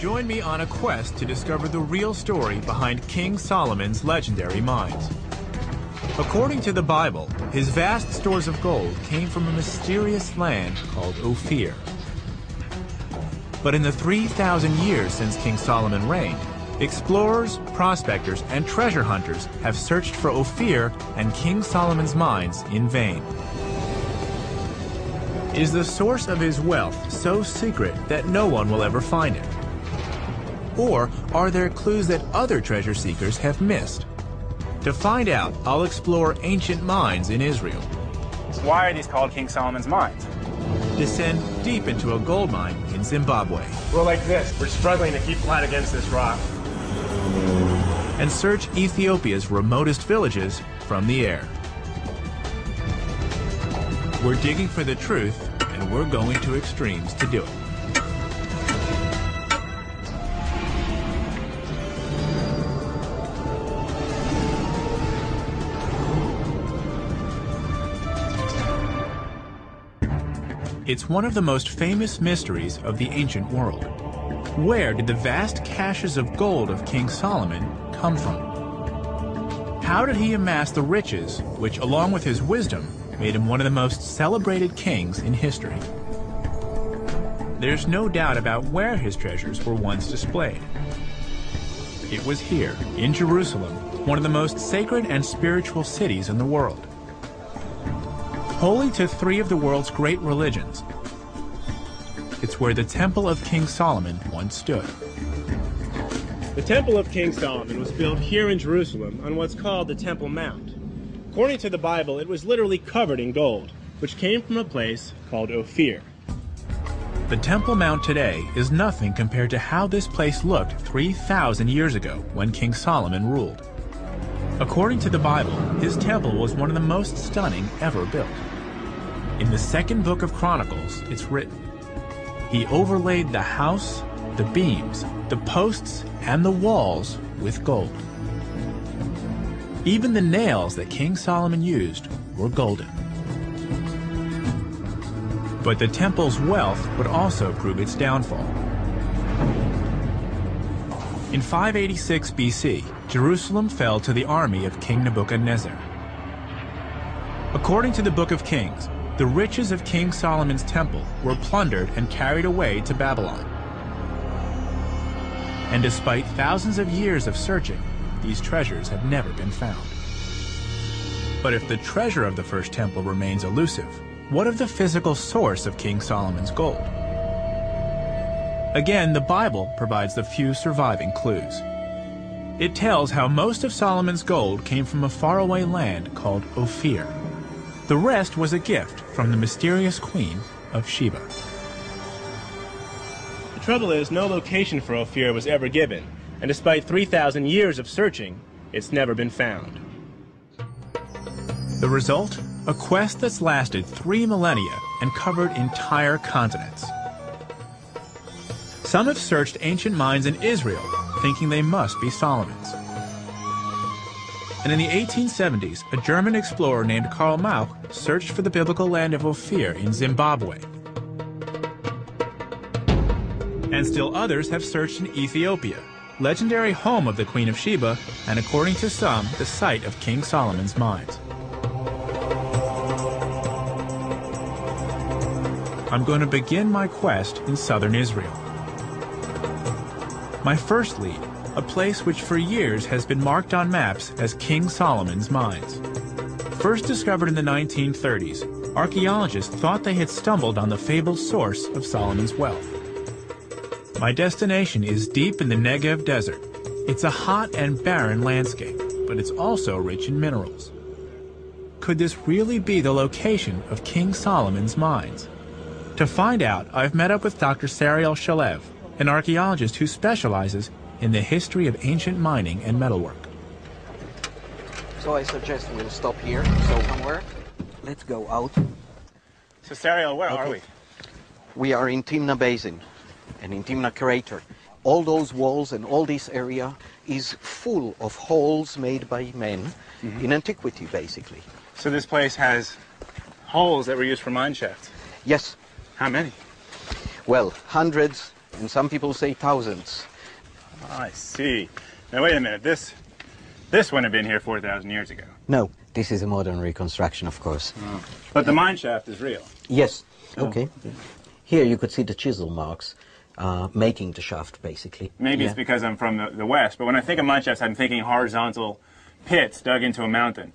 Join me on a quest to discover the real story behind King Solomon's legendary mines. According to the Bible, his vast stores of gold came from a mysterious land called Ophir. But in the 3,000 years since King Solomon reigned, explorers, prospectors, and treasure hunters have searched for Ophir and King Solomon's mines in vain. Is the source of his wealth so secret that no one will ever find it? Or are there clues that other treasure seekers have missed? To find out, I'll explore ancient mines in Israel. Why are these called King Solomon's mines? Descend deep into a gold mine in Zimbabwe. We're like this. We're struggling to keep flat against this rock. And search Ethiopia's remotest villages from the air. We're digging for the truth, and we're going to extremes to do it. It's one of the most famous mysteries of the ancient world. Where did the vast caches of gold of King Solomon come from? How did he amass the riches which, along with his wisdom, made him one of the most celebrated kings in history? There's no doubt about where his treasures were once displayed. It was here, in Jerusalem, one of the most sacred and spiritual cities in the world. Holy to three of the world's great religions, it's where the Temple of King Solomon once stood. The Temple of King Solomon was built here in Jerusalem on what's called the Temple Mount. According to the Bible, it was literally covered in gold, which came from a place called Ophir. The Temple Mount today is nothing compared to how this place looked 3,000 years ago when King Solomon ruled. According to the Bible, his temple was one of the most stunning ever built. In the second book of Chronicles, it's written, "He overlaid the house, the beams, the posts, and the walls with gold." Even the nails that King Solomon used were golden. But the temple's wealth would also prove its downfall. In 586 BC, Jerusalem fell to the army of King Nebuchadnezzar. According to the Book of Kings, the riches of King Solomon's temple were plundered and carried away to Babylon. And despite thousands of years of searching, these treasures have never been found. But if the treasure of the first temple remains elusive, what of the physical source of King Solomon's gold? Again, the Bible provides the few surviving clues. It tells how most of Solomon's gold came from a faraway land called Ophir. The rest was a gift from the mysterious Queen of Sheba. The trouble is, no location for Ophir was ever given, and despite 3,000 years of searching, it's never been found. The result? A quest that's lasted 3 millennia and covered entire continents. Some have searched ancient mines in Israel, thinking they must be Solomon's. And in the 1870s, a German explorer named Karl Mauch searched for the biblical land of Ophir in Zimbabwe. And still others have searched in Ethiopia, legendary home of the Queen of Sheba, and according to some, the site of King Solomon's mines. I'm going to begin my quest in southern Israel. My first lead, a place which for years has been marked on maps as King Solomon's mines. First discovered in the 1930s, archaeologists thought they had stumbled on the fabled source of Solomon's wealth. My destination is deep in the Negev desert. It's a hot and barren landscape, but it's also rich in minerals. Could this really be the location of King Solomon's mines? To find out, I've met up with Dr. Sariel Shalev, an archaeologist who specializes in the history of ancient mining and metalwork. So I suggest we'll stop here, so somewhere. Let's go out. So Sariel, where are we? We are in Timna Basin and in Timna Crater. All those walls and all this area is full of holes made by men in antiquity, basically. So this place has holes that were used for mine shafts? Yes. How many? Well, hundreds, and some people say thousands. I see. Now, wait a minute. This wouldn't have been here 4,000 years ago. No, this is a modern reconstruction, of course. Oh. But the mine shaft is real. Yes. Okay. Here you could see the chisel marks making the shaft, basically. Maybe it's because I'm from the West, but when I think of mine shafts, I'm thinking horizontal pits dug into a mountain.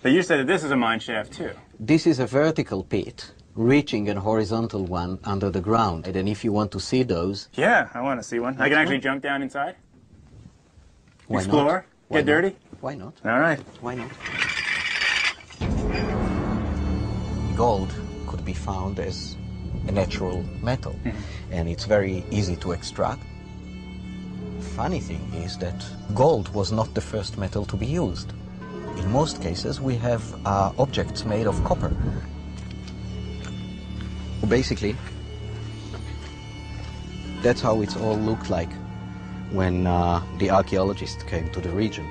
But you said that this is a mine shaft, too. This is a vertical pit, reaching a horizontal one under the ground. And if you want to see those... Yeah, I want to see one. I can actually jump down inside? Why Explore? not? Get dirty? Why not? All right. Why not? Gold could be found as a natural metal, and it's very easy to extract. Funny thing is that gold was not the first metal to be used. In most cases, we have objects made of copper. Basically, that's how it's all looked like when the archaeologists came to the region.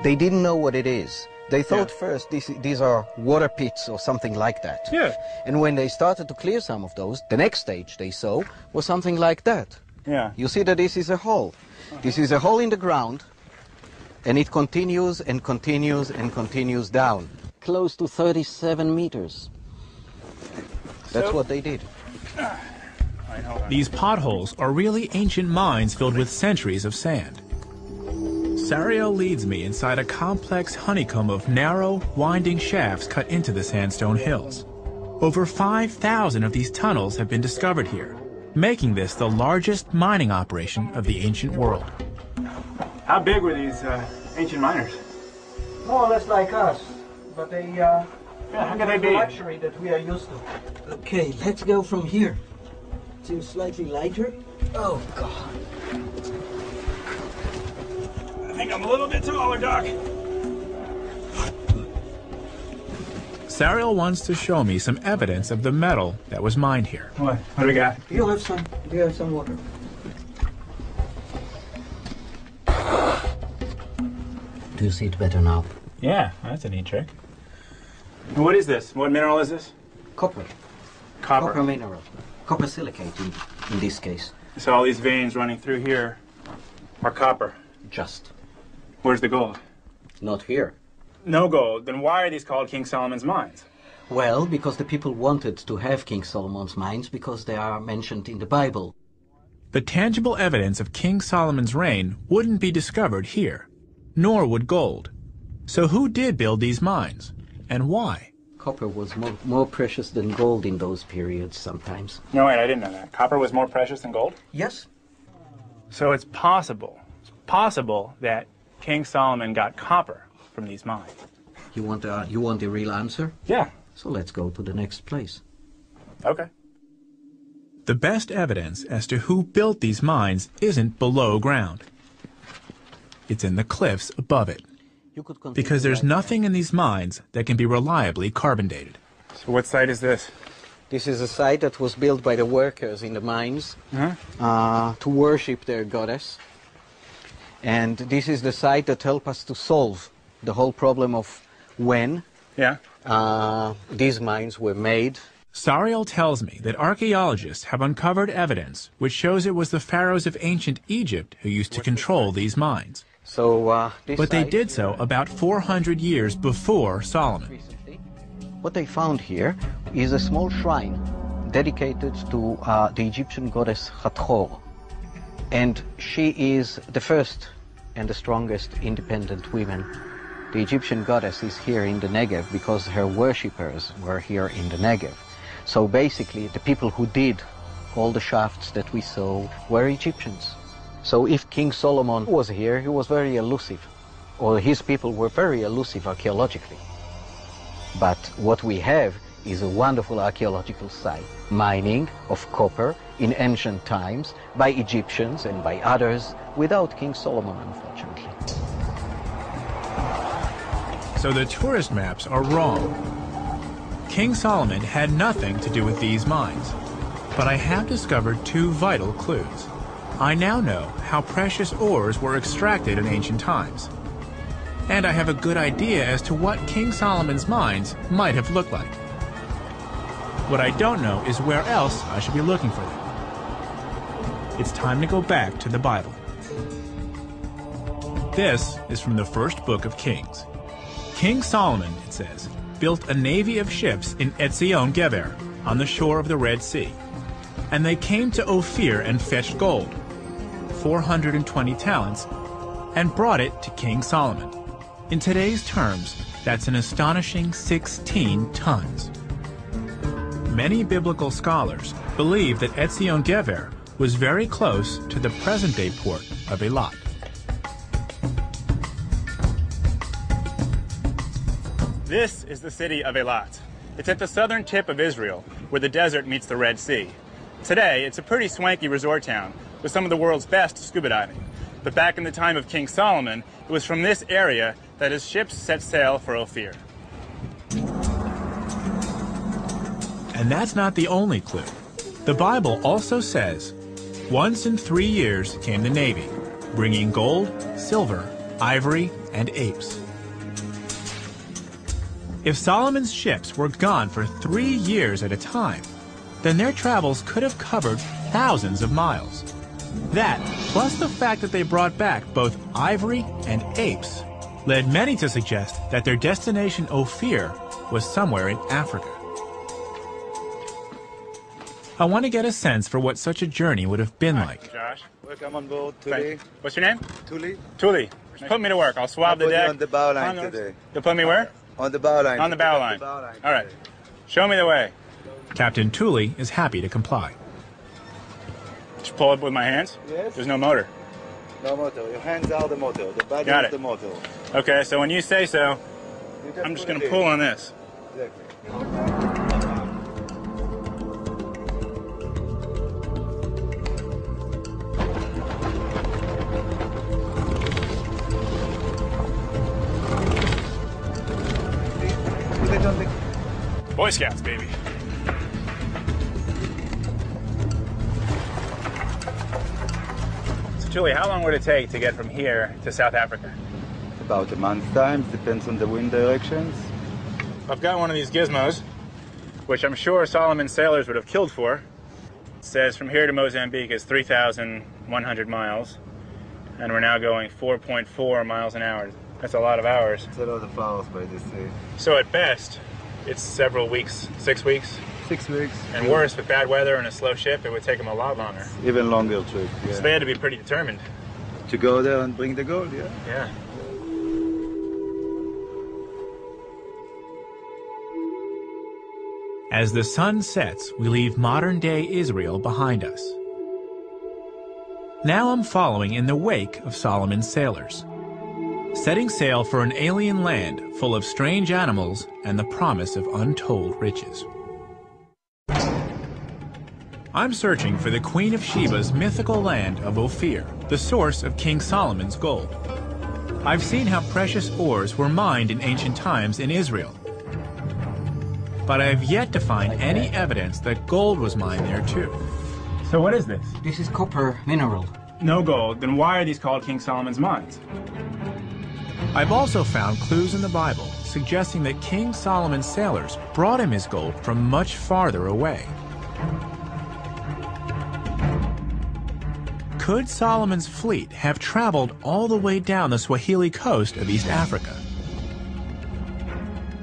They didn't know what it is. They thought first these are water pits or something like that. Yeah. And when they started to clear some of those, the next stage they saw was something like that. Yeah. You see that this is a hole. This is a hole in the ground, and it continues and continues and continues down. Close to 37 meters. That's what they did. These potholes are really ancient mines filled with centuries of sand. Sariel leads me inside a complex honeycomb of narrow, winding shafts cut into the sandstone hills. Over 5,000 of these tunnels have been discovered here, making this the largest mining operation of the ancient world. How big were these ancient miners? More or less like us, but they how could they be? luxury that we are used to. Okay, let's go from here. Seems slightly lighter. Oh, God. I think I'm a little bit taller, Doc. Sariel wants to show me some evidence of the metal that was mined here. What do we got? You have some water. Do you see it better now? Yeah, that's a neat trick. What is this? What mineral is this? Copper. Copper. Copper mineral. Copper silicate in this case. So all these veins running through here are copper. Just. Where's the gold? Not here. No gold. Then why are these called King Solomon's mines? Well, because the people wanted to have King Solomon's mines because they are mentioned in the Bible. The tangible evidence of King Solomon's reign wouldn't be discovered here, nor would gold. So who did build these mines, and why? Copper was more precious than gold in those periods sometimes. No, wait, I didn't know that. Copper was more precious than gold? Yes. So it's possible that King Solomon got copper from these mines. You want the real answer? Yeah. So let's go to the next place. Okay. The best evidence as to who built these mines isn't below ground. It's in the cliffs above it, because there's nothing in these mines that can be reliably carbon dated. So what site is this? This is a site that was built by the workers in the mines to worship their goddess. And this is the site that helped us to solve the whole problem of when these mines were made. Sariel tells me that archaeologists have uncovered evidence which shows it was the pharaohs of ancient Egypt who used to control these mines. So, but they did so about 400 years before Solomon. What they found here is a small shrine dedicated to the Egyptian goddess Hathor. And she is the first and the strongest independent woman. The Egyptian goddess is here in the Negev because her worshippers were here in the Negev. So basically, the people who did all the shafts that we saw were Egyptians. So if King Solomon was here, he was very elusive, or his people were very elusive archaeologically. But what we have is a wonderful archaeological site, mining of copper in ancient times by Egyptians and by others without King Solomon, unfortunately. So the tourist maps are wrong. King Solomon had nothing to do with these mines. But I have discovered two vital clues. I now know how precious ores were extracted in ancient times. And I have a good idea as to what King Solomon's mines might have looked like. What I don't know is where else I should be looking for them. it's time to go back to the Bible. This is from the first book of Kings. King Solomon, it says, built a navy of ships in Etzion Geber, on the shore of the Red Sea. And they came to Ophir and fetched gold, 420 talents, and brought it to King Solomon. In today's terms, that's an astonishing 16 tons. Many biblical scholars believe that Etzion Geber was very close to the present-day port of Eilat. This is the city of Eilat. It's at the southern tip of Israel, where the desert meets the Red Sea. Today, it's a pretty swanky resort town with some of the world's best scuba diving. But back in the time of King Solomon, it was from this area that his ships set sail for Ophir. And that's not the only clue. The Bible also says, once in 3 years came the navy, bringing gold, silver, ivory, and apes. If Solomon's ships were gone for 3 years at a time, then their travels could have covered thousands of miles. That, plus the fact that they brought back both ivory and apes, led many to suggest that their destination Ophir was somewhere in Africa. I want to get a sense for what such a journey would have been like. Josh. Welcome on board, Tuli. What's your name? Tuli. Tuli. Put me to work. I'll swab the deck. On the bow line today. You'll put me where? On the bow line. On the bow line. All right. Show me the way. Captain Tuli is happy to comply. Just pull it with my hands? Yes. There's no motor. No motor. Your hands are the motor. The body Got is it. the motor. Okay, so when you say so, I'm just going to pull on this. Exactly. Boy Scouts, baby. So, Julie, how long would it take to get from here to South Africa? About a month's time. Depends on the wind directions. I've got one of these gizmos, which I'm sure Solomon's sailors would have killed for. It says from here to Mozambique is 3,100 miles, and we're now going 4.4 miles an hour. That's a lot of hours. It's a lot of hours by the sea. So at best, it's several weeks, 6 weeks. 6 weeks. And worse, with bad weather and a slow ship, it would take them a lot longer. Even longer trip, yeah. So they had to be pretty determined. To go there and bring the gold, yeah. Yeah. As the sun sets, we leave modern-day Israel behind us. Now I'm following in the wake of Solomon's sailors, setting sail for an alien land full of strange animals and the promise of untold riches. I'm searching for the Queen of Sheba's mythical land of Ophir, the source of King Solomon's gold. I've seen how precious ores were mined in ancient times in Israel, but I have yet to find any evidence that gold was mined there too. So what is this? This is copper mineral. No gold. Then why are these called King Solomon's mines? I've also found clues in the Bible suggesting that King Solomon's sailors brought him his gold from much farther away. Could Solomon's fleet have traveled all the way down the Swahili coast of East Africa?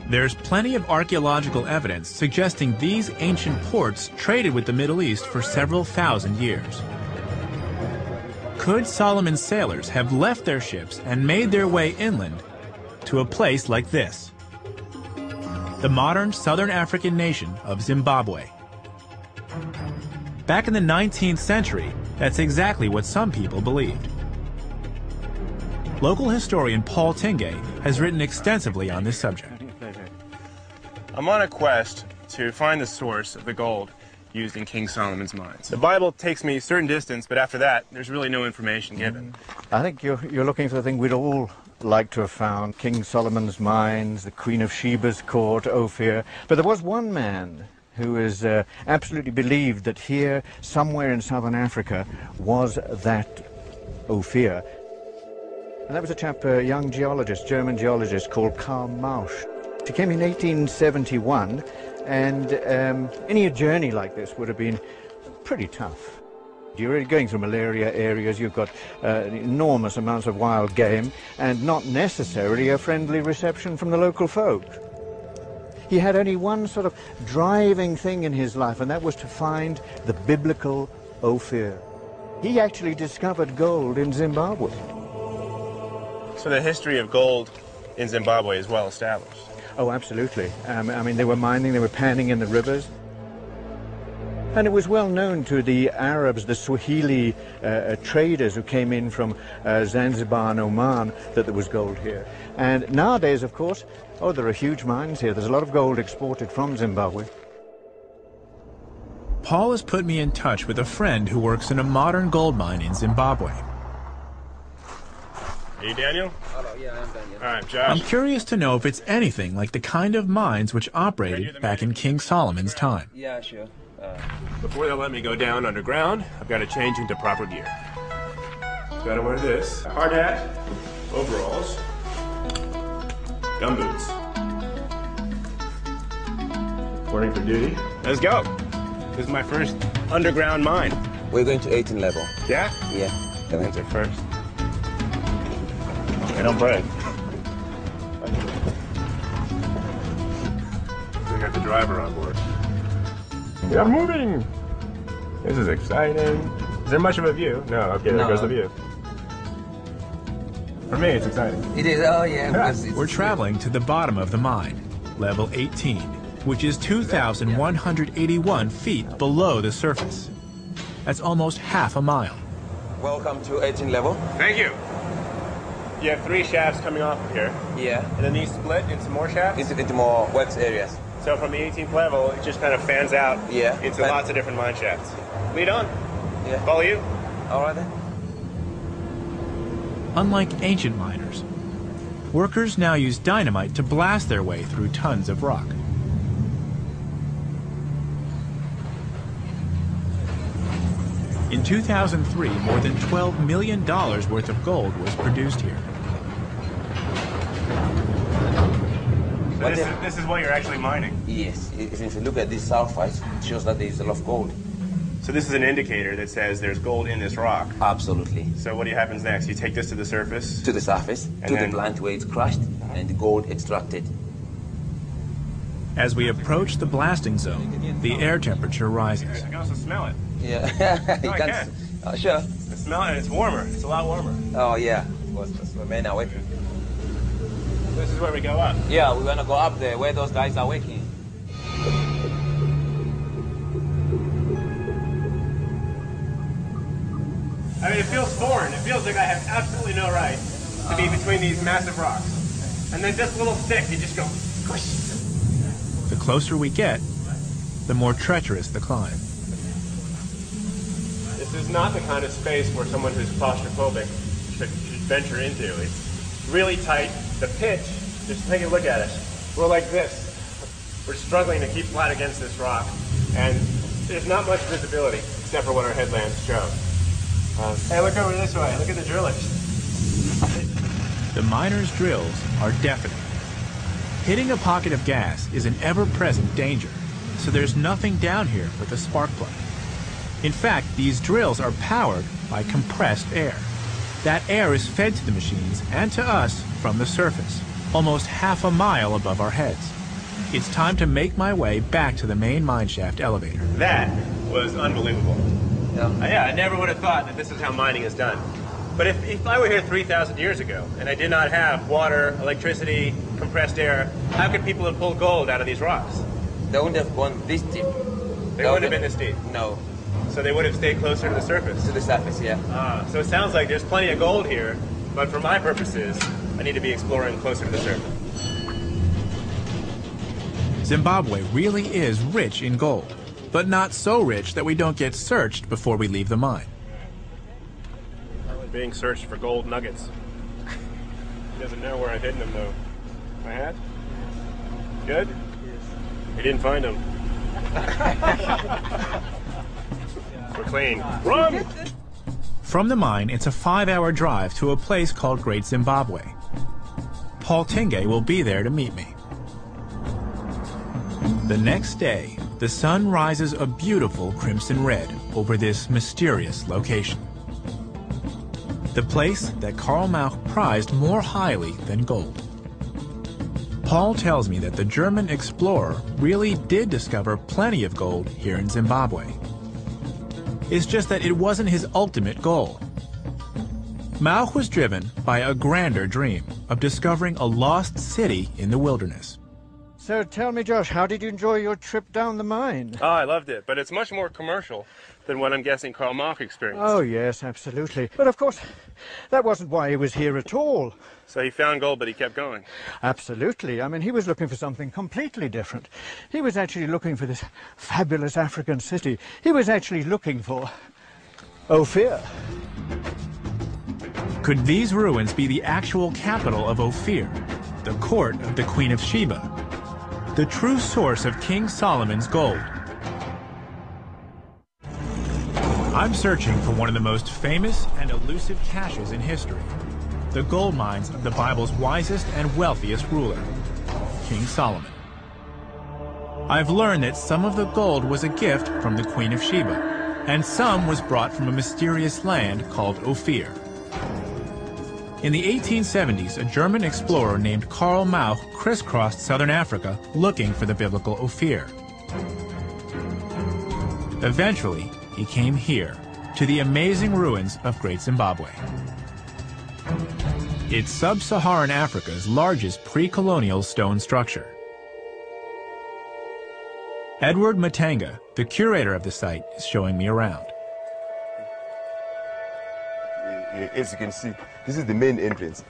There's plenty of archaeological evidence suggesting these ancient ports traded with the Middle East for several thousand years. Could Solomon's sailors have left their ships and made their way inland to a place like this, the modern southern African nation of Zimbabwe? Back in the 19th century, that's exactly what some people believed. Local historian Paul Tingay has written extensively on this subject. I'm on a quest to find the source of the gold used in King Solomon's mines. The Bible takes me a certain distance, but after that, there's really no information given. I think you're looking for the thing we'd all like to have found: King Solomon's mines, the Queen of Sheba's court, Ophir. But there was one man who is absolutely believed that here, somewhere in southern Africa, was that Ophir. And that was a chap, a young geologist, German geologist, called Karl Mausch. He came in 1871, and any journey like this would have been pretty tough. You're going through malaria areas, you've got enormous amounts of wild game, and not necessarily a friendly reception from the local folk. He had only one sort of driving thing in his life, and that was to find the biblical Ophir. He actually discovered gold in Zimbabwe. So the history of gold in Zimbabwe is well established. Oh, absolutely. I mean, they were mining, they were panning in the rivers. And it was well known to the Arabs, the Swahili traders who came in from Zanzibar and Oman, that there was gold here. And nowadays, of course, oh, there are huge mines here. There's a lot of gold exported from Zimbabwe. Paul has put me in touch with a friend who works in a modern gold mine in Zimbabwe. Are you Daniel? Hello, yeah, I'm Daniel. All right, Josh. I'm curious to know if it's anything like the kind of mines which operated back in King Solomon's time. Yeah, sure. Before they'll let me go down underground, I've got to change into proper gear. Got to wear this: hard hat, overalls, gumboots. Reporting for duty. Let's go. This is my first underground mine. We're going to 18 level. Yeah? Yeah. That's it first. I don't brag. We got the driver on board. We are moving! This is exciting. Is there much of a view? No, okay, there goes the view. For me, it's exciting. It is, oh yeah. Because We're traveling to the bottom of the mine, level 18, which is 2,181 feet below the surface. That's almost half a mile. Welcome to 18 level. Thank you. You have 3 shafts coming off of here, Yeah. and then these split into more shafts. Into more works areas. So from the 18th level, it just kind of fans out into lots of different mine shafts. Lead on. Yeah. Follow you. All right then. Unlike ancient miners, workers now use dynamite to blast their way through tons of rock. In 2003, more than $12 million worth of gold was produced here. So this is what you're actually mining. Yes. If you look at these sulfides, it shows that there is a lot of gold. So this is an indicator that says there's gold in this rock. Absolutely. So what happens next? You take this to the surface? To the surface, And to then- the plant where it's crushed, and the gold extracted. As we approach the blasting zone, the air temperature rises. I can also smell it. Yeah. You I can. can. Sure. I smell it, and it's warmer. It's a lot warmer. Oh yeah. That's where men are working. This is where we go up. Yeah, we're gonna go up there where those guys are working. I mean, it feels foreign. It feels like I have absolutely no right to be between these massive rocks. And then this little stick, you just go, squish. The closer we get, the more treacherous the climb. This is not the kind of space where someone who's claustrophobic should venture into. It's really tight. The pitch, just take a look at it. We're like this. We're struggling to keep flat against this rock. And there's not much visibility, except for what our headlamps show. Hey, look over this way. Look at the drillers. The miners' drills are deafening. Hitting a pocket of gas is an ever-present danger, so there's nothing down here but the spark plug. In fact, these drills are powered by compressed air. That air is fed to the machines and to us from the surface, almost half a mile above our heads. It's time to make my way back to the main mineshaft elevator. That was unbelievable. Yeah. I never would have thought that this is how mining is done. But if I were here 3,000 years ago and I did not have water, electricity, compressed air, how could people have pulled gold out of these rocks? They wouldn't have gone this deep. They wouldn't have been this deep. No. So they would have stayed closer to the surface. To the surface, yeah. So it sounds like there's plenty of gold here, but for my purposes, I need to be exploring closer to the surface. Zimbabwe really is rich in gold, but not so rich that we don't get searched before we leave the mine. Being searched for gold nuggets. He doesn't know where I've hidden them, though. My hat? Good? Yes. He didn't find them. We're clean. Run! From the mine, it's a 5-hour drive to a place called Great Zimbabwe. Paul Tinge will be there to meet me. The next day, the the sun rises a beautiful crimson red over this mysterious location. The place that Karl Mauch prized more highly than gold. Paul tells me that the German explorer really did discover plenty of gold here in Zimbabwe. It's just that it wasn't his ultimate goal. Mauch was driven by a grander dream of discovering a lost city in the wilderness. So tell me, Josh, how did you enjoy your trip down the mine? Oh, I loved it, but it's much more commercial than what I'm guessing Karl Mauch experienced. Oh, yes, absolutely. But of course, that wasn't why he was here at all. So he found gold, but he kept going. Absolutely. I mean, he was looking for something completely different. He was actually looking for this fabulous African city. He was actually looking for Ophir. Could these ruins be the actual capital of Ophir, the court of the Queen of Sheba, the true source of King Solomon's gold? I'm searching for one of the most famous and elusive caches in history, the gold mines of the Bible's wisest and wealthiest ruler, King Solomon. I've learned that some of the gold was a gift from the Queen of Sheba, and some was brought from a mysterious land called Ophir. In the 1870s, a German explorer named Karl Mauch crisscrossed southern Africa looking for the biblical Ophir. Eventually, he came here, to the amazing ruins of Great Zimbabwe. It's sub-Saharan Africa's largest pre-colonial stone structure. Edward Matanga, the curator of the site, is showing me around. As you can see, this is the main entrance.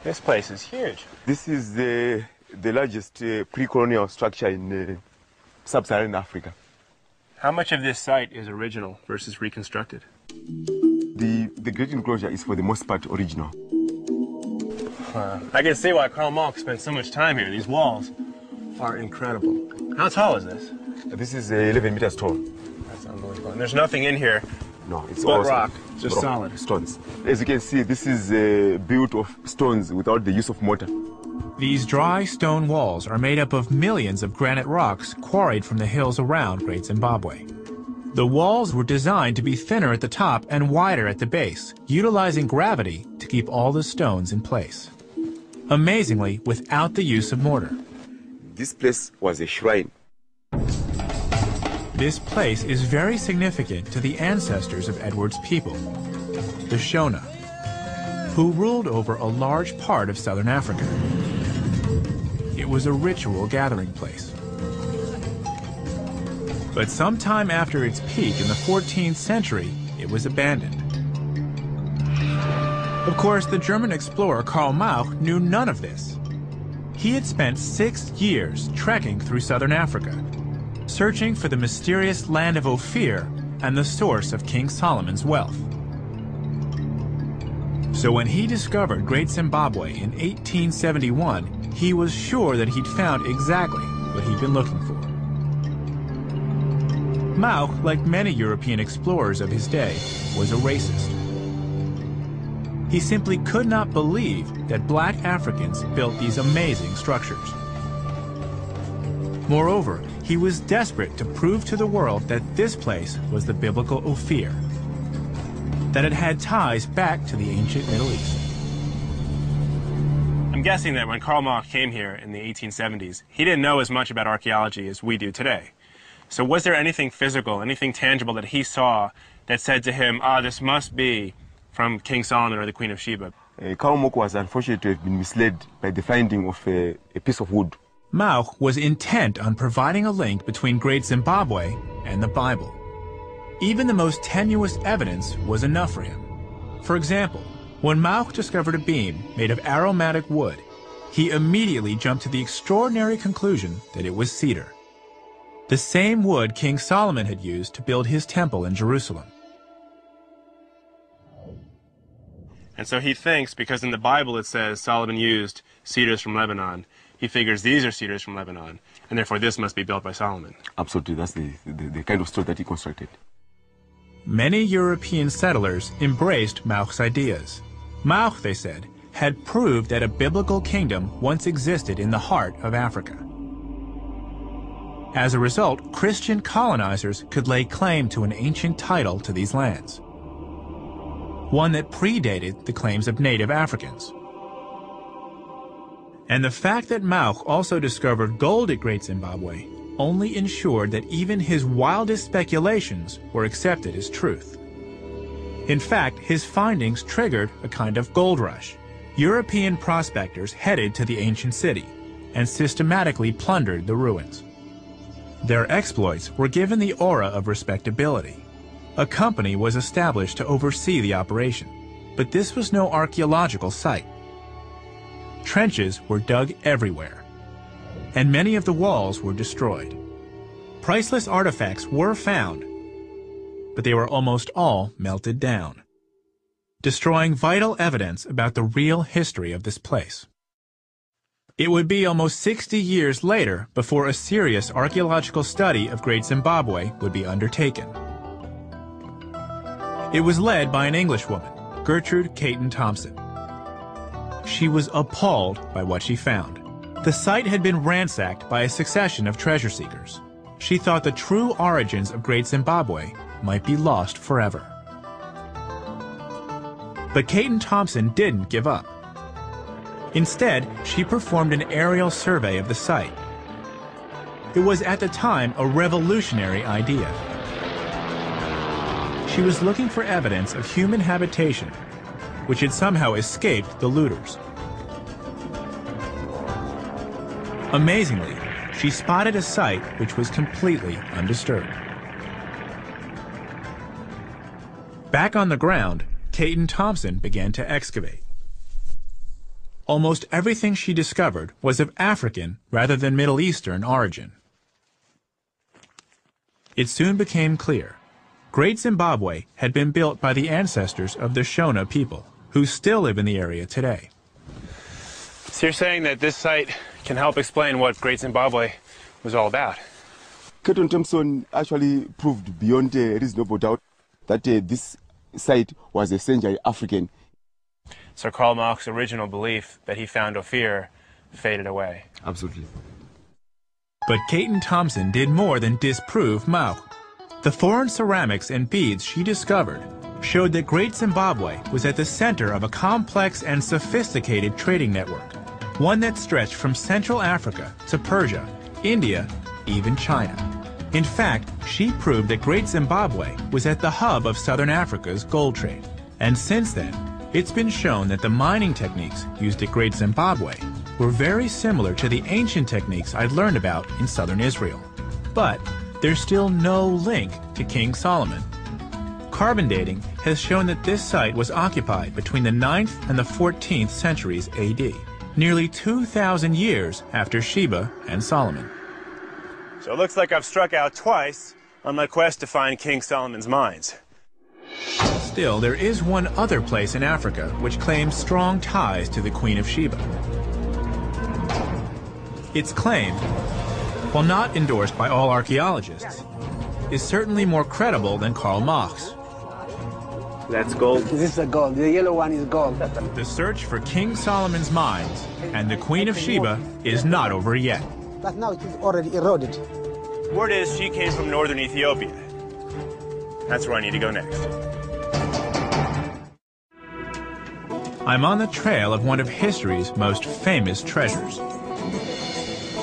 This place is huge. This is the largest pre-colonial structure in sub-Saharan Africa. How much of this site is original versus reconstructed? The great enclosure is for the most part original. I can see why Karl Mauch spent so much time here. These walls are incredible. How tall is this? This is 11 meters tall. That's unbelievable. And there's nothing in here. No, it's but all rock, just solid. Stones. As you can see, this is built of stones without the use of mortar. These dry stone walls are made up of millions of granite rocks quarried from the hills around Great Zimbabwe. The walls were designed to be thinner at the top and wider at the base, utilizing gravity to keep all the stones in place. Amazingly, without the use of mortar. This place was a shrine. This place is very significant to the ancestors of Edward's people, the Shona, who ruled over a large part of southern Africa. It was a ritual gathering place. But sometime after its peak in the 14th century, it was abandoned. Of course, the German explorer Karl Mauch knew none of this. He had spent 6 years trekking through southern Africa, searching for the mysterious land of Ophir and the source of King Solomon's wealth. So when he discovered Great Zimbabwe in 1871, he was sure that he'd found exactly what he'd been looking for. Mauch, like many European explorers of his day, was a racist. He simply could not believe that black Africans built these amazing structures. Moreover, he was desperate to prove to the world that this place was the biblical Ophir, that it had ties back to the ancient Middle East. I'm guessing that when Karl Mauch came here in the 1870s, he didn't know as much about archaeology as we do today. So was there anything physical, anything tangible that he saw that said to him, this must be from King Solomon or the Queen of Sheba? Karl Mauch was unfortunate to have been misled by the finding of a piece of wood. Mauch was intent on providing a link between Great Zimbabwe and the Bible. Even the most tenuous evidence was enough for him. For example, when Mauch discovered a beam made of aromatic wood, he immediately jumped to the extraordinary conclusion that it was cedar, the same wood King Solomon had used to build his temple in Jerusalem. And so he thinks, because in the Bible it says Solomon used cedars from Lebanon, he figures these are cedars from Lebanon, and therefore this must be built by Solomon. Absolutely, that's the kind of story that he constructed. Many European settlers embraced Mauch's ideas. Mauch, they said, had proved that a biblical kingdom once existed in the heart of Africa. As a result, Christian colonizers could lay claim to an ancient title to these lands, one that predated the claims of native Africans. And the fact that Mauch also discovered gold at Great Zimbabwe only ensured that even his wildest speculations were accepted as truth. In fact, his findings triggered a kind of gold rush. European prospectors headed to the ancient city and systematically plundered the ruins. Their exploits were given the aura of respectability. A company was established to oversee the operation, but this was no archaeological site. Trenches were dug everywhere, and many of the walls were destroyed. Priceless artifacts were found, but they were almost all melted down, destroying vital evidence about the real history of this place. It would be almost 60 years later before a serious archaeological study of Great Zimbabwe would be undertaken. It was led by an Englishwoman, Gertrude Caton Thompson. She was appalled by what she found. The site had been ransacked by a succession of treasure seekers. She thought the true origins of Great Zimbabwe might be lost forever. But Caton Thompson didn't give up. Instead, she performed an aerial survey of the site. It was at the time a revolutionary idea. She was looking for evidence of human habitation, which had somehow escaped the looters. Amazingly, she spotted a site which was completely undisturbed. Back on the ground, Caton Thompson began to excavate. Almost everything she discovered was of African rather than Middle Eastern origin. It soon became clear. Great Zimbabwe had been built by the ancestors of the Shona people, who still live in the area today. So you're saying that this site can help explain what Great Zimbabwe was all about? Caton Thompson actually proved beyond a reasonable doubt that this site was essentially African. So Karl Mauch's original belief that he found Ophir faded away. Absolutely. But Caton Thompson did more than disprove Mauch. The foreign ceramics and beads she discovered showed that Great Zimbabwe was at the center of a complex and sophisticated trading network, one that stretched from Central Africa to Persia, India, even China. In fact, she proved that Great Zimbabwe was at the hub of Southern Africa's gold trade. And since then, it's been shown that the mining techniques used at Great Zimbabwe were very similar to the ancient techniques I'd learned about in southern Israel. But there's still no link to King Solomon. Carbon dating has shown that this site was occupied between the 9th and the 14th centuries AD, nearly 2,000 years after Sheba and Solomon. So it looks like I've struck out twice on my quest to find King Solomon's mines. Still, there is one other place in Africa which claims strong ties to the Queen of Sheba. Its claim, while not endorsed by all archaeologists, is certainly more credible than Karl Mauch's. That's gold? This is the gold. The yellow one is gold. The search for King Solomon's mines and the Queen of Sheba is not over yet. But now it is already eroded. Word is she came from northern Ethiopia. That's where I need to go next. I'm on the trail of one of history's most famous treasures,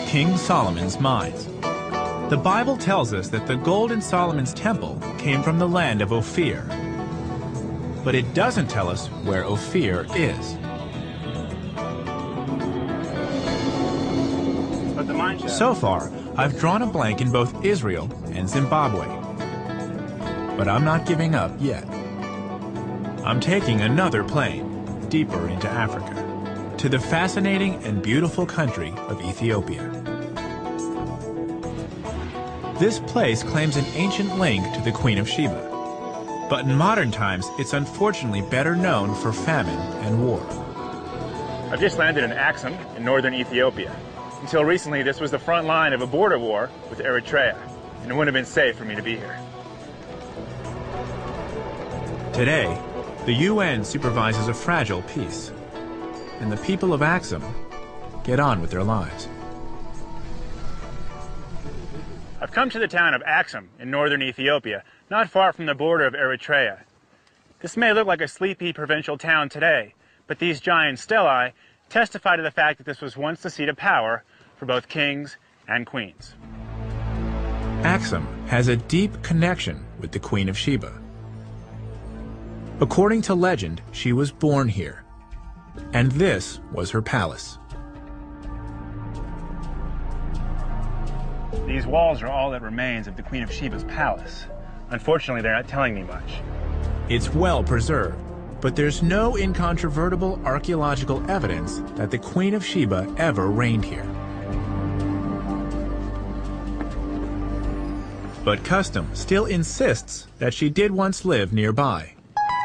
King Solomon's mines. The Bible tells us that the gold in Solomon's temple came from the land of Ophir. But it doesn't tell us where Ophir is. So far, I've drawn a blank in both Israel and Zimbabwe. But I'm not giving up yet. I'm taking another plane deeper into Africa, to the fascinating and beautiful country of Ethiopia. This place claims an ancient link to the Queen of Sheba, but in modern times it's unfortunately better known for famine and war. I've just landed in Axum in northern Ethiopia. Until recently, this was the front line of a border war with Eritrea, and it wouldn't have been safe for me to be here. Today, the UN supervises a fragile peace, and the people of Axum get on with their lives. come to the town of Axum in northern Ethiopia, not far from the border of Eritrea. This may look like a sleepy provincial town today, but these giant stelae testify to the fact that this was once the seat of power for both kings and queens. Axum has a deep connection with the Queen of Sheba. According to legend, she was born here, and this was her palace. These walls are all that remains of the Queen of Sheba's palace. Unfortunately, they're not telling me much. It's well preserved, but there's no incontrovertible archaeological evidence that the Queen of Sheba ever reigned here. But custom still insists that she did once live nearby.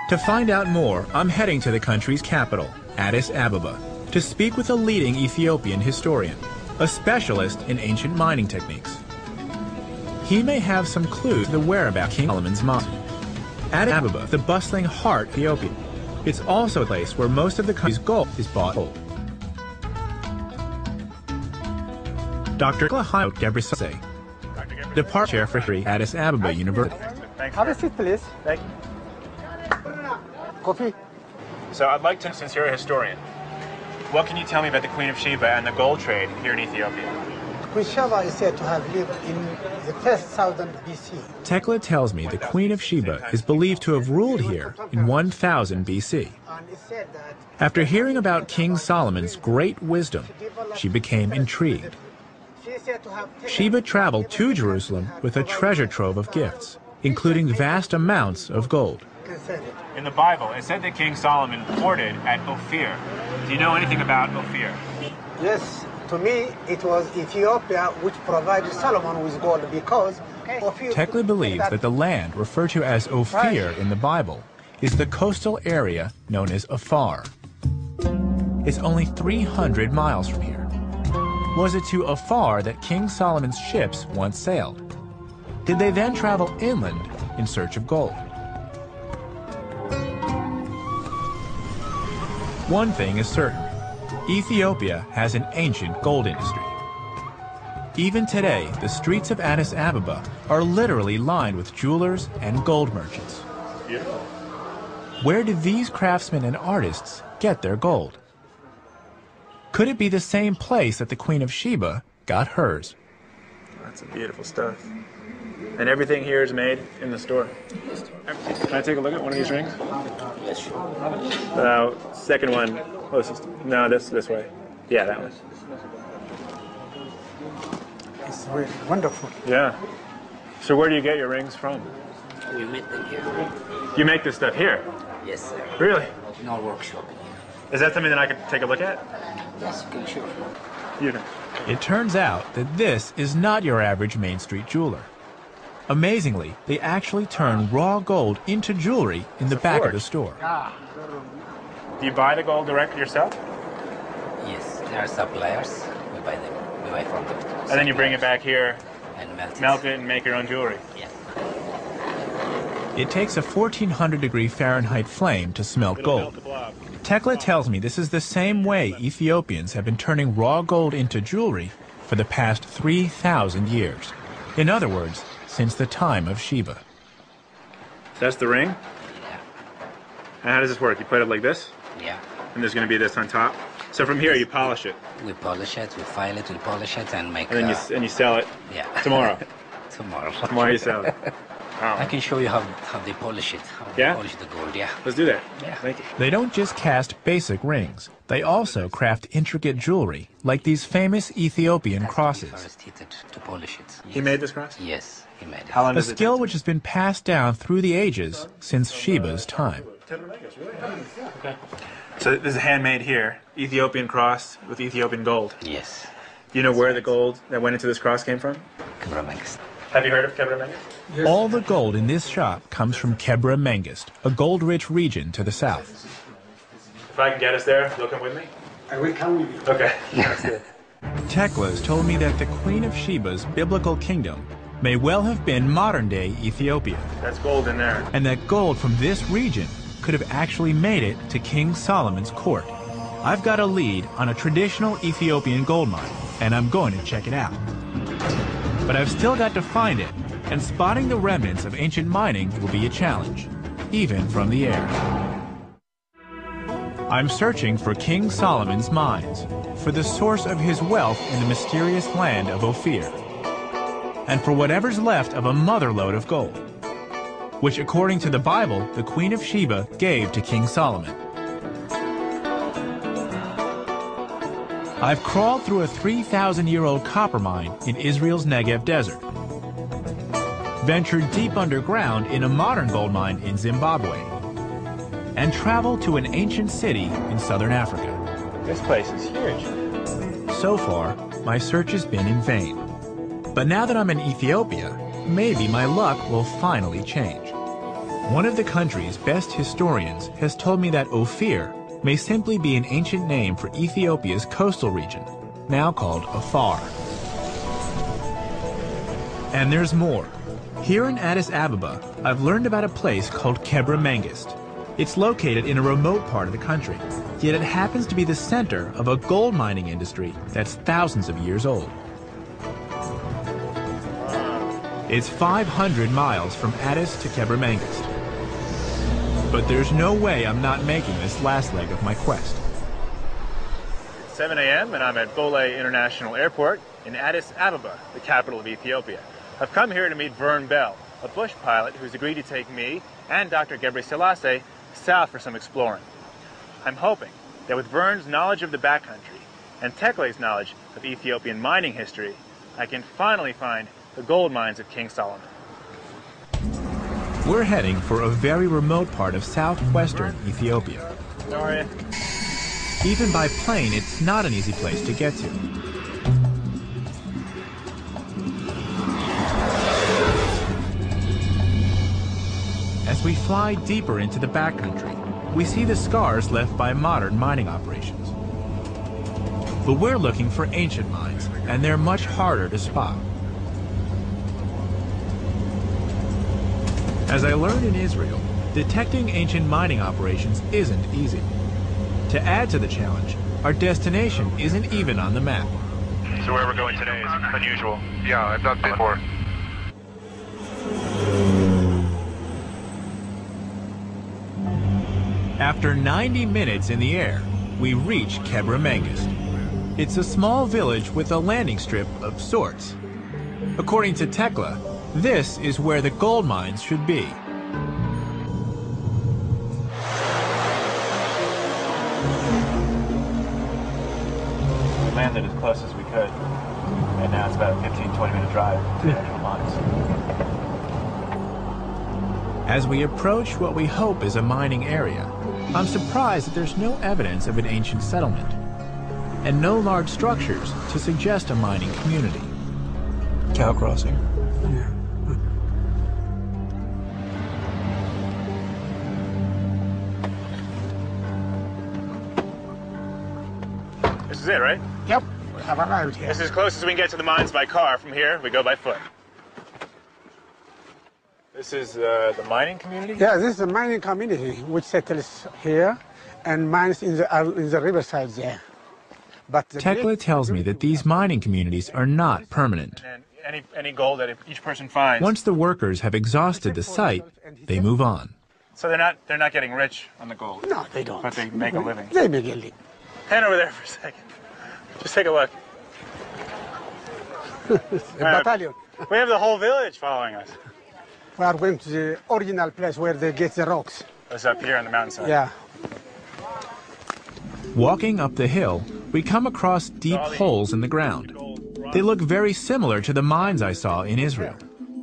To find out more, I'm heading to the country's capital, Addis Ababa, to speak with a leading Ethiopian historian, a specialist in ancient mining techniques. He may have some clue to the whereabouts of King Solomon's mine. Addis Ababa, the bustling heart of Ethiopia. It's also a place where most of the country's gold is bought whole. Dr. Haile Gebrselassie, Department Chair for History, Addis Ababa University. Have a seat, please. Thank you. Coffee. So I'd like to, since you're a historian, what can you tell me about the Queen of Sheba and the gold trade here in Ethiopia? Queen Sheba is said to have lived in the 1000 BC. Tekla tells me the Queen of Sheba is believed to have ruled here in 1000 BC. And it said that After hearing about King Solomon's great wisdom, she became intrigued. she is said to have Sheba traveled to Jerusalem with a treasure trove of gifts, including vast amounts of gold. In the Bible, it said that King Solomon hoarded at Ophir. Do you know anything about Ophir? Yes, to me it was Ethiopia which provided Solomon with gold because Ophir. Tekla believes that the land referred to as Ophir in the Bible is the coastal area known as Afar. It's only 300 miles from here. Was it to Afar that King Solomon's ships once sailed? Did they then travel inland in search of gold? One thing is certain, Ethiopia has an ancient gold industry. Even today, the streets of Addis Ababa are literally lined with jewelers and gold merchants. Beautiful. Where did these craftsmen and artists get their gold? Could it be the same place that the Queen of Sheba got hers? That's some beautiful stuff. And everything here is made in the store. Can I take a look at one of these rings? Yes, sure. Second one closest. No, this way. Yeah, that one. It's really wonderful. Yeah. So where do you get your rings from? We make them here. You make this stuff here? Yes, sir. Really? In our workshop here. Is that something that I could take a look at? Yes, you can, sure. You can. It turns out that this is not your average Main Street jeweler. Amazingly, they actually turn raw gold into jewelry in the back of the store. Do you buy the gold direct yourself? Yes, there are suppliers. We buy them. We buy from them. And then you bring it back here, And melt it, and make your own jewelry. Yes. It takes a 1400-degree Fahrenheit flame to smelt gold. Tekla tells me this is the same way Ethiopians have been turning raw gold into jewelry for the past 3,000 years. In other words, since the time of Sheba. That's the ring? Yeah. And how does this work? You put it like this? Yeah. And there's going to be this on top? So from here you polish it. We polish it, we file it, we polish it, and make. And then you sell it Yeah. tomorrow. Tomorrow. Tomorrow you sell it. I can show you how they polish it. How Yeah? they polish the gold, yeah. Let's do that. Yeah. Thank you. They don't just cast basic rings. They also craft intricate jewelry, like these famous Ethiopian crosses. First heated to polish it. He made this cross? Yes, he made it. How long A does it skill take? which has been passed down through the ages since Sheba's time. So this is handmade here. Ethiopian cross with Ethiopian gold. Yes. Do you know where the gold that went into this cross came from? Kebra Mengistu. Have you heard of Kebra Mengistu? All the gold in this shop comes from Kebra Mengistu, a gold-rich region to the south. If I can get us there, you'll come with me? I will come with you. Okay. That's good. Teklas told me that the Queen of Sheba's biblical kingdom may well have been modern-day Ethiopia, That's gold in there. and that gold from this region could have actually made it to King Solomon's court. I've got a lead on a traditional Ethiopian gold mine, and I'm going to check it out. but I've still got to find it, and spotting the remnants of ancient mining will be a challenge, even from the air. I'm searching for King Solomon's mines, for the source of his wealth in the mysterious land of Ophir, and for whatever's left of a motherlode of gold, which according to the Bible, the Queen of Sheba gave to King Solomon. I've crawled through a 3,000-year-old copper mine in Israel's Negev desert, ventured deep underground in a modern gold mine in Zimbabwe, and traveled to an ancient city in southern Africa. This place is huge. So far, my search has been in vain. But now that I'm in Ethiopia, maybe my luck will finally change. One of the country's best historians has told me that Ophir may simply be an ancient name for Ethiopia's coastal region, now called Afar. And there's more. Here in Addis Ababa, I've learned about a place called Kebre Mengist. It's located in a remote part of the country, yet it happens to be the center of a gold mining industry that's thousands of years old. It's 500 miles from Addis to Kebre Mengist. But there's no way I'm not making this last leg of my quest. It's 7 a.m. and I'm at Bole International Airport in Addis Ababa, the capital of Ethiopia. I've come here to meet Vern Bell, a bush pilot who's agreed to take me and Dr. Gebre Selassie south for some exploring. I'm hoping that with Vern's knowledge of the backcountry and Tekle's knowledge of Ethiopian mining history, I can finally find the gold mines of King Solomon. We're heading for a very remote part of southwestern Ethiopia. How are you? Even by plane, it's not an easy place to get to. As we fly deeper into the backcountry, we see the scars left by modern mining operations. But we're looking for ancient mines, and they're much harder to spot. As I learned in Israel, detecting ancient mining operations isn't easy. To add to the challenge, our destination isn't even on the map. So where we're going today is unusual. Yeah, I've not been before. After 90 minutes in the air, we reach Kebre Mengist. It's a small village with a landing strip of sorts. According to Tekla, this is where the gold mines should be. We landed as close as we could, and now it's about a 15-20 minute drive to the actual mines. As we approach what we hope is a mining area, I'm surprised that there's no evidence of an ancient settlement, and no large structures to suggest a mining community. Cow crossing. Yeah. This is it, right? Yep, we have arrived here. This is as close as we can get to the mines by car. From here, we go by foot. This is the mining community? Yeah, this is a mining community which settles here and mines in the riverside there. But Tekla tells me that these mining communities are not permanent. And any gold that each person finds. Once the workers have exhausted the site, they move on. So they're not getting rich on the gold. No, they don't. But they make a living. They make a living. Hand over there for a second. Just take a look. A battalion. We have the whole village following us. We are going to the original place where they get the rocks. It's up here on the mountainside. Yeah. Walking up the hill, we come across deep holes in the ground. They look very similar to the mines I saw in Israel,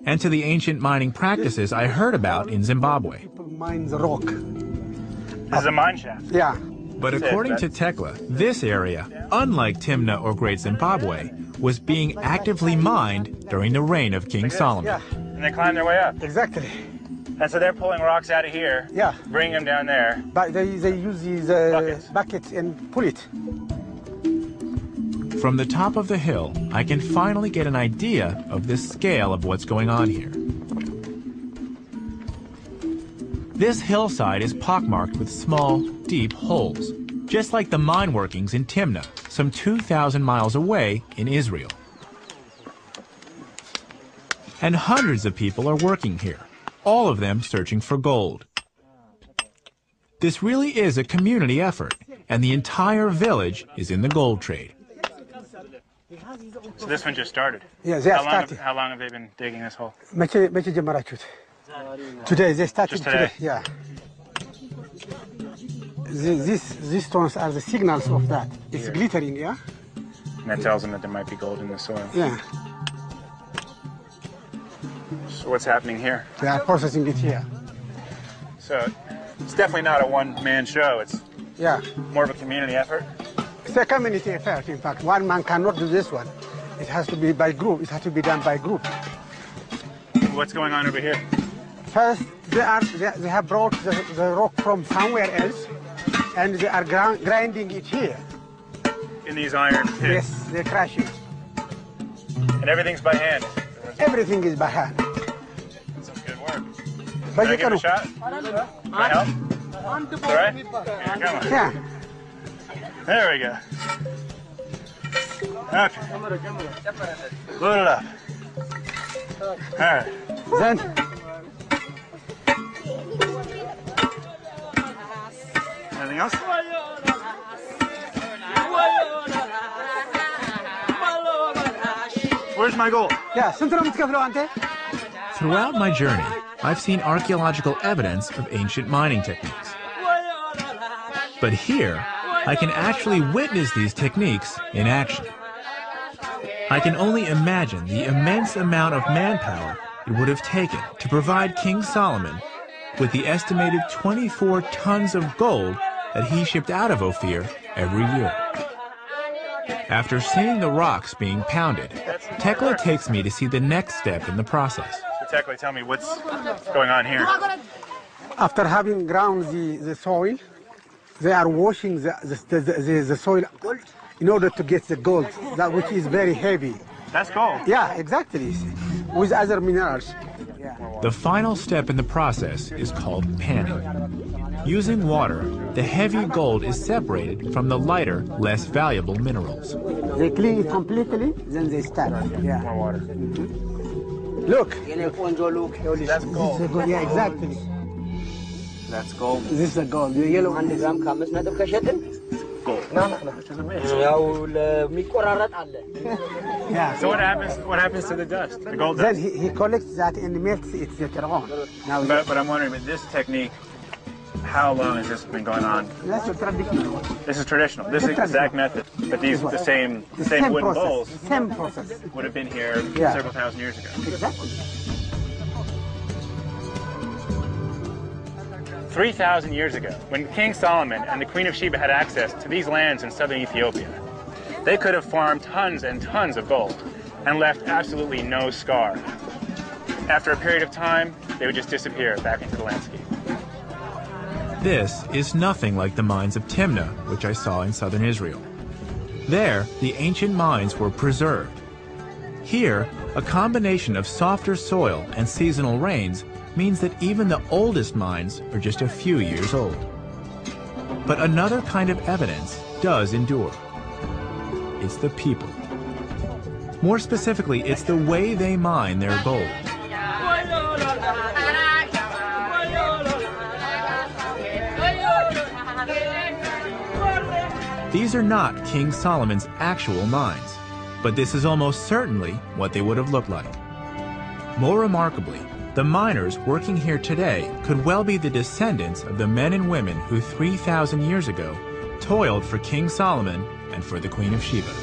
and to the ancient mining practices I heard about in Zimbabwe. People mine the rock. This is a mine shaft. Yeah. But according to Tekla, this area, unlike Timna or Great Zimbabwe, was being actively mined during the reign of King Solomon. Yeah. And they climb their way up. Exactly. And so they're pulling rocks out of here, Yeah. bringing them down there. But they use these buckets and pull it. From the top of the hill, I can finally get an idea of the scale of what's going on here. This hillside is pockmarked with small, deep holes, just like the mine workings in Timna, some 2,000 miles away in Israel. And hundreds of people are working here, all of them searching for gold. This really is a community effort, and the entire village is in the gold trade. So this one just started? Yeah, they are starting. How long have they been digging this hole? Today, they started Just today? Yeah. These stones are the signals of that. It's glittering, yeah? And that tells them that there might be gold in the soil. Yeah. So what's happening here? They are processing it here. So it's definitely not a one-man show. It's more of a community effort. It's a community effort, in fact. One man cannot do this one. It has to be by group. It has to be done by group. What's going on over here? First, they have brought the rock from somewhere else, and they are grinding it here. In these iron pits? Yes, they crush it. And everything's by hand? Everything is by hand. That's some good work. But Can I you give it a shot? Can I help? All right? Here, come on. Yeah. There we go. Okay. Load it up. All right. Then anything else? Where's my gold? Yeah. Throughout my journey, I've seen archaeological evidence of ancient mining techniques. But here, I can actually witness these techniques in action. I can only imagine the immense amount of manpower it would have taken to provide King Solomon with the estimated 24 tons of gold that he shipped out of Ophir every year. After seeing the rocks being pounded, Tekla takes me to see the next step in the process. So Tekla, tell me what's going on here. after having ground the soil, they are washing the soil in order to get the gold, that which is very heavy. That's gold. Yeah, exactly. With other minerals. The final step in the process is called panning. Using water, the heavy gold is separated from the lighter, less valuable minerals. They clean it completely, then they start. Yeah. More water. Look. That's gold. Yeah, exactly. That's gold. This is the gold. The yellow one. Gold. Yeah. So what happens to the dust? The gold Then dust? he collects that and melts it later on. Now But I'm wondering, with this technique, how long has this been going on? that's a traditional. This is traditional. This is the exact method. But these the same wooden bowls Same process. would have been here Yeah. several thousand years ago. Exactly. 3,000 years ago, when King Solomon and the Queen of Sheba had access to these lands in southern Ethiopia, they could have farmed tons and tons of gold and left absolutely no scar. After a period of time, they would just disappear back into the landscape. This is nothing like the mines of Timnah, which I saw in southern Israel. There, the ancient mines were preserved. Here, a combination of softer soil and seasonal rains means that even the oldest mines are just a few years old. But another kind of evidence does endure. It's the people. More specifically, it's the way they mine their gold. These are not King Solomon's actual mines, but this is almost certainly what they would have looked like. More remarkably, the miners working here today could well be the descendants of the men and women who 3,000 years ago toiled for King Solomon and for the Queen of Sheba.